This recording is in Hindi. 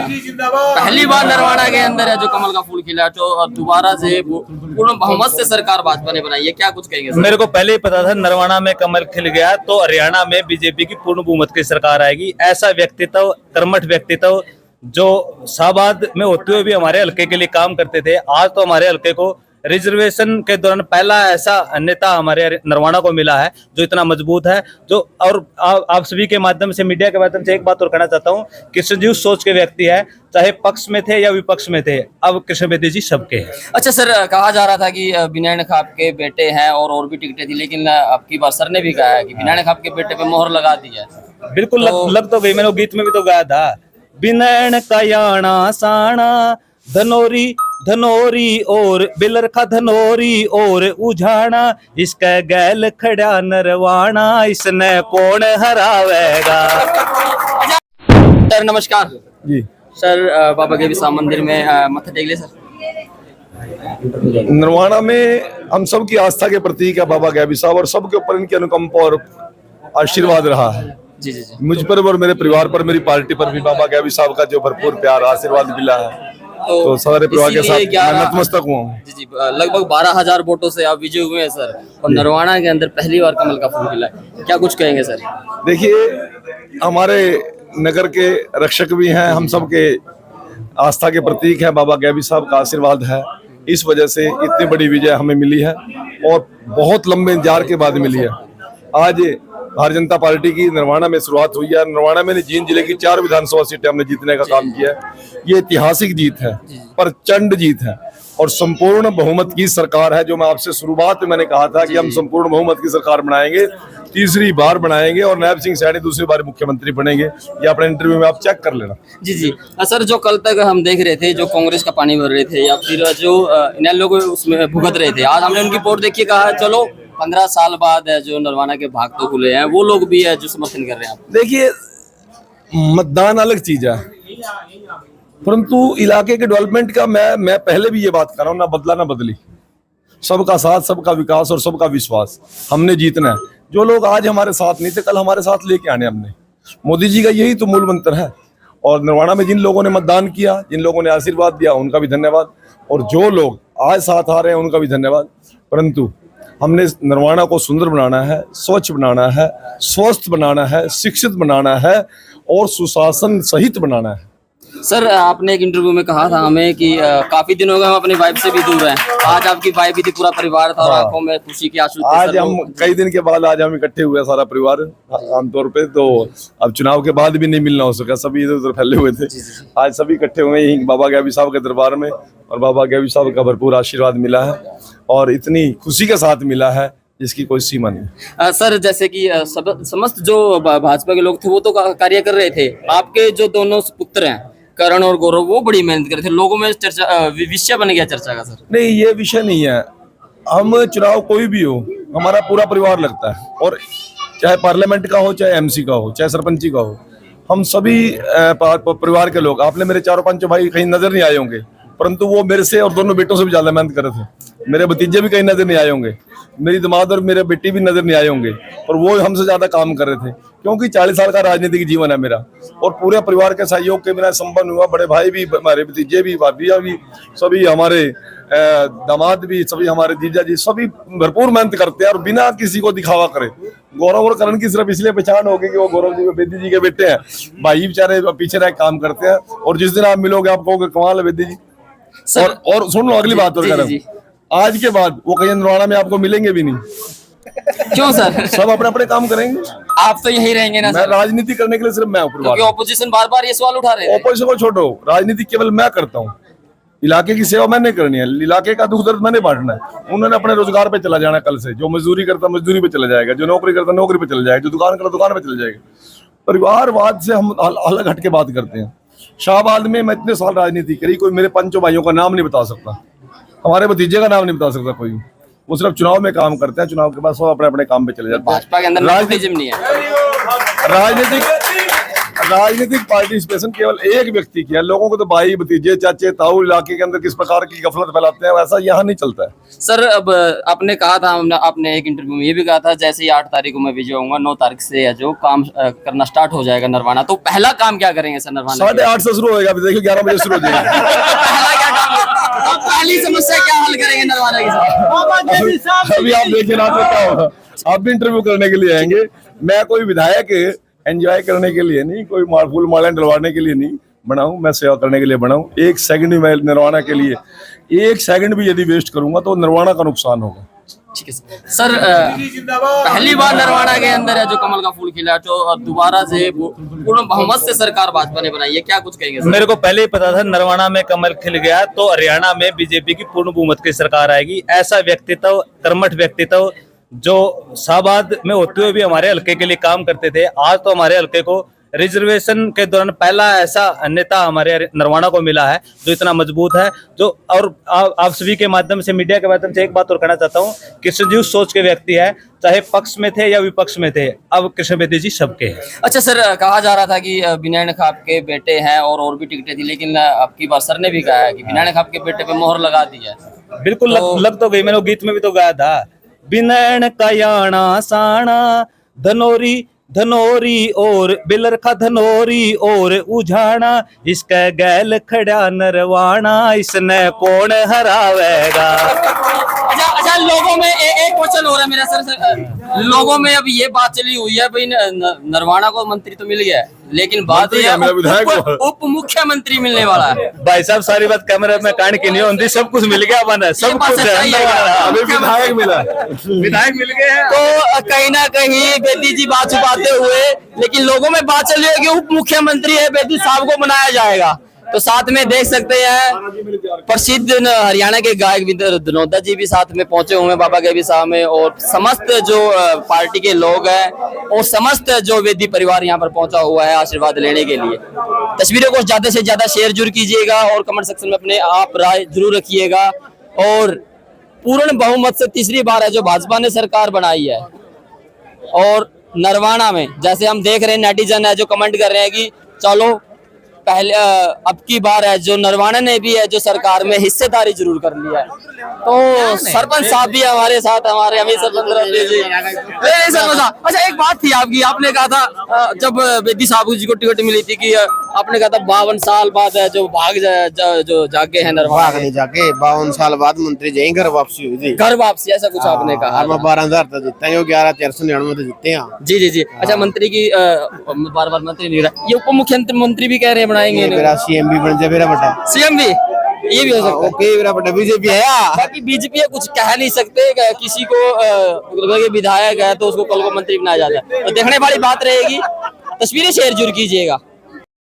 पहली बार नरवाना के अंदर है जो कमल का फूल खिला, तो दोबारा से पूर्ण बहुमत से सरकार भाजपा ने बनाई है, क्या कुछ कहेंगे सर? मेरे को पहले ही पता था नरवाना में कमल खिल गया तो हरियाणा में बीजेपी की पूर्ण बहुमत की सरकार आएगी। ऐसा व्यक्तित्व, कर्मठ व्यक्तित्व जो शाहबाद में होते हुए भी हमारे हल्के के लिए काम करते थे, आज तो हमारे हल्के को रिजर्वेशन के दौरान पहला ऐसा नेता हमारे नरवाना को मिला है जो इतना मजबूत है। जो और आप सभी के माध्यम से, मीडिया के माध्यम से एक बात और कहना चाहता हूँ कि संजीव सोच के व्यक्ति है, चाहे पक्ष में थे या विपक्ष में थे, अब कृष्ण बेदी जी सबके हैं। अच्छा सर, कहा जा रहा था कि विनय खाप के बेटे हैं और भी टिकटें थी, लेकिन अब की बार सर ने भी कहा है कि विनय खाप के बेटे पे मोहर लगा दी है। बिल्कुल लग तो गई, मैंने गीत में भी तो गाया था, विनय का याना साना धनोरी धनोरी और बिलरखा धनोरी और उझाना, इसका गैल खड़ा नरवाना, इसने कौन हरावेगा। सर नमस्कार जी सर, बाबा गेबीसा मंदिर में मत्था टेक ले सर। नरवाना में हम सब की आस्था के प्रतीक है बाबा गैबी साहब, और सबके ऊपर इनकी अनुकंपा और आशीर्वाद रहा है। जी जी जी। मुझ पर और मेरे परिवार पर, मेरी पार्टी पर भी बाबा गैबी साहब का जो भरपूर प्यार आशीर्वाद मिला है, तो सारे परिवार के साथ मैं नतमस्तक हुआ हूँ। जी जी, लगभग 12,000 वोटों से आप विजय हुए हैं सर, और नरवाना के अंदर पहली बार कमल का फूल खिला है, क्या कुछ कहेंगे सर? देखिए, हमारे नगर के रक्षक भी हैं, हम सब के आस्था के प्रतीक हैं, बाबा गैबी साहब का आशीर्वाद है, इस वजह से इतनी बड़ी विजय हमें मिली है और बहुत लंबे इंतजार के बाद मिली है। आज भारतीय जनता पार्टी की नरवाना में शुरुआत हुई है। नरवाना में जींद जिले की 4 विधानसभा सीटें हमने जीतने का काम किया है। ये ऐतिहासिक जीत है, प्रचंड जीत है और संपूर्ण बहुमत की सरकार है, जो मैं आपसे शुरुआत में मैंने कहा था कि हम संपूर्ण बहुमत की सरकार बनाएंगे, तीसरी बार बनाएंगे और नायब सिंह सैनी दूसरी बार मुख्यमंत्री बनेंगे। ये अपने इंटरव्यू में आप चेक कर लेना। जी जी सर, जो कल तक हम देख रहे थे, जो कांग्रेस का पानी भर रहे थे या फिर जो इन लोग उसमें भुगत रहे थे, आज हमने उनकी रिपोर्ट देखी, कहा चलो 15 साल बाद है जो नरवाना के भाग तो खुले हैं, वो लोग भी है जो समर्थन कर रहे हैं। देखिए, मतदान अलग चीज है, परंतु इलाके के डेवलपमेंट का मैं पहले भी ये बात कर रहा हूँ, ना बदला ना बदली, सबका साथ, सबका विकास और सबका विश्वास, हमने जीतना है। जो लोग आज हमारे साथ नहीं थे, कल हमारे साथ लेके आने हमने। मोदी जी का यही तो मूल मंत्र है। और नरवाना में जिन लोगों ने मतदान किया, जिन लोगों ने आशीर्वाद दिया, उनका भी धन्यवाद, और जो लोग आज साथ आ रहे हैं उनका भी धन्यवाद। परंतु हमने नरवाना को सुंदर बनाना है, स्वच्छ बनाना है, स्वस्थ बनाना है, शिक्षित बनाना है और सुशासन सहित बनाना है। सर, आपने एक इंटरव्यू में कहा था हमें कि काफी दिन हो गए हम अपनी वाइफ से भी दूर हैं। आज आपकी वाइफ भी थी, पूरा परिवार था और आंखों में खुशी की आंसू थे। आज हम कई दिन के बाद आज हम इकट्ठे हुए सारा परिवार आमतौर पे, तो अब चुनाव के बाद भी नहीं मिलना हो सका, सभी इधर उधर फैले हुए थे। आज सभी इकट्ठे हुए यहीं बाबा गैबी साहब के दरबार में, और बाबा गैबी साहब का भरपूर आशीर्वाद मिला है और इतनी खुशी के साथ मिला है जिसकी कोई सीमा नहीं। सर, जैसे कि समस्त जो भाजपा के लोग थे वो तो कार्य कर रहे थे, आपके जो दोनों पुत्र हैं करण और गौरव, वो बड़ी मेहनत कर रहे थे, लोगों में चर्चा विषय बन गया चर्चा का। सर नहीं, ये विषय नहीं है। हम चुनाव कोई भी हो, हमारा पूरा परिवार लगता है, और चाहे पार्लियामेंट का हो, चाहे एमसी का हो, चाहे सरपंची का हो, हम सभी परिवार के लोग। आपने मेरे 4-5 भाई कहीं नजर नहीं आए होंगे, परंतु वो मेरे से और दोनों बेटों से भी ज्यादा मेहनत कर रहे थे। मेरे भतीजे भी कहीं नजर नहीं आए होंगे, मेरी दामाद और मेरे बेटी भी नजर नहीं आए होंगे, और वो हमसे ज्यादा काम कर रहे थे, क्योंकि 40 साल का राजनीतिक जीवन है मेरा, और पूरे परिवार के सहयोग के बिना संपन्न हुआ। बड़े भाई भी, हमारे भतीजे भी, भाभियां भी, सभी हमारे दामाद भी, सभी हमारे जीजा जी, सभी भरपूर मेहनत करते हैं और बिना किसी को दिखावा करे। गौरव और करण की सिर्फ इसलिए पहचान होगी कि वो गौरव जी बेदी जी के बेटे हैं, भाई बेचारे पीछे रह काम करते हैं, और जिस दिन आप मिलोगे आप कहोगे कमाल है बेदी जी। और सुन लो अगली बात, और आज के बाद वो कहीं नरवाना में आपको मिलेंगे भी नहीं। क्यों सर? सब अपने अपने काम करेंगे, आप तो यही रहेंगे ना। मैं राजनीति करने के लिए सिर्फ मैं ऊपर, क्योंकि ऑपोजिशन बार बार ये सवाल उठा रहे हैं। ऑपोजिशन को छोड़ो, राजनीति केवल मैं करता हूँ, इलाके की सेवा मैंने करनी है, इलाके का दुख दर्द मैंने बांटना है। उन्होंने अपने रोजगार पे चला जाना, कल से जो मजदूरी करता मजदूरी पे चला जाएगा, जो नौकरी करता नौकरी पे चला जाएगा, जो दुकान करता दुकान पे चला जाएगा। परिवारवाद से हम अलग हट के बात करते हैं। शाहबाद में मैं इतने साल राजनीति करी, कोई मेरे 5 भाइयों का नाम नहीं बता सकता, हमारे भतीजे का नाम नहीं बता सकता कोई। वो सिर्फ चुनाव में काम करते हैं, चुनाव के बाद सब अपने अपने काम पे चले जाते हैं। भाजपा के अंदर नेपोटिज्म नहीं है। राजनीतिक पार्टिसिपेशन केवल एक व्यक्ति की है, लोगों को तो भाई भतीजे चाचे ताऊ इलाके के अंदर किस प्रकार की गफलत फैलाते हैं वैसा यहाँ नहीं चलता है। सर अब आपने कहा था, आपने एक इंटरव्यू में ये भी कहा था जैसे ही 8 तारीख को मैं विजय होऊंगा, 9 तारीख से है जो काम करना स्टार्ट हो जाएगा नरवाना, तो पहला काम क्या करेंगे सर नरवाना? 8:30 से शुरू होएगा, देखिए 11 बजे शुरू हो जाएगा। पहला क्या काम, अब पहली समस्या क्या हल करेंगे नरवाना की सर? अभी आप देखिए रात में क्या होगा। आप भी इंटरव्यू करने के लिए आएंगे। मैं कोई विधायक एंजॉय करने के लिए नहीं, कोई फूल मालाएं डलवाने के लिए नहीं बना हूं, मैं सेवा करने के लिए बना हूं। एक सेकंड भी मैं निर्वाणा के लिए, एक सेकंड भी यदि वेस्ट करूंगा तो निर्वाणा का नुकसान होगा। ठीक है सर। पहली बार नरवाना के अंदर है जो कमल का फूल खिला, जो दोबारा से पूर्ण बहुमत से सरकार भाजपा ने बनाई है, क्या कुछ कहेंगे सर? मेरे को पहले ही पता था नरवाना में कमल खिल गया तो हरियाणा में बीजेपी की पूर्ण बहुमत की सरकार आएगी। ऐसा व्यक्तित्व, कर्मठ व्यक्तित्व जो शाहबाद में होते हुए भी हमारे हल्के के लिए काम करते थे, आज तो हमारे हल्के को रिजर्वेशन के दौरान पहला ऐसा नेता हमारे नरवाना को मिला है जो इतना मजबूत है। जो और आप सभी के माध्यम से, मीडिया के माध्यम से एक बात और कहना चाहता हूँ कि संजीव सोच के व्यक्ति है, चाहे पक्ष में थे या विपक्ष में थे, अब कृष्ण बेदी जी सबके हैं। अच्छा सर, कहा जा रहा था कि विनय खाप के बेटे हैं और भी टिकटें थी, लेकिन अब की बार सर ने भी कहा है कि विनय खाप के बेटे पे मोहर लगा दी है। बिल्कुल लग तो गई, मैंने गीत में भी तो गाया था, बिनैन का याना साना धनोरी धनोरी और बिलरखा धनोरी और उजाना, इसका गैल खड़ा नरवाना, इसने कौन हरावेगा। अच्छा लोगों में एक क्वेश्चन हो रहा है मेरा सर, लोगों में अब ये बात चली हुई है भाई नरवाना को मंत्री तो मिल गया है, लेकिन बात ये उप मुख्यमंत्री मिलने वाला है। भाई साहब सारी बात कैमरे में कान की नहीं होती, सब कुछ मिल गया, बना सब कुछ विधायक मिला, विधायक मिल गए। तो कहीं ना कहीं बेदी जी बात छुपाते हुए, लेकिन लोगों में बात चल रही है कि उप मुख्यमंत्री है बेदी साहब को बनाया जाएगा। तो साथ में देख सकते हैं प्रसिद्ध हरियाणा के गायक विनोदा जी भी साथ में पहुंचे हुए हैं बाबा के भी साहब में, और समस्त जो पार्टी के लोग हैं और समस्त जो वेदी परिवार यहाँ पर पहुंचा हुआ है आशीर्वाद लेने के लिए। तस्वीरों को ज्यादा से ज्यादा शेयर जरूर कीजिएगा और कमेंट सेक्शन में अपने आप राय जरूर रखिएगा। और पूर्ण बहुमत से तीसरी बार है जो भाजपा ने सरकार बनाई है, और नरवाना में जैसे हम देख रहे हैं नेटिजन है जो कमेंट कर रहे हैं कि चलो पहले अब की बार है जो नरवाना ने भी है जो सरकार में हिस्सेदारी जरूर कर लिया है। तो सरपंच साहब भी हमारे साथ, हमारे अमीर सरपंच जी। अच्छा एक बात थी आपकी, आपने कहा था जब बेदी साहब जी को टिकट मिली थी कि आपने कहा था 52 साल बाद है जो जो जागे हैं नरवाना, नहीं जाके 52 साल बाद मंत्री जाएंगे, घर वापसी हुई थी, घर वापसी ऐसा कुछ आपने कहा। 12,000 तो जीते हैं, 11,499 तो जीते हैं। जी जी जी। अच्छा मंत्री की बार बार मंत्री नहीं रहा, ये उप मुख्यमंत्री भी कह रहे हैं बनाएंगे, मेरा सीएम भी बन जाए, मेरा बेटा सीएम भी ये भी हो सकता है। ओके मेरा बेटा बीजेपी है, बाकी बीजेपी कुछ कह नहीं सकते, किसी को विधायक है तो उसको कल को मंत्री बनाया जाता है, तो देखने वाली बात रहेगी। तस्वीरें शेयर जरूर कीजिएगा।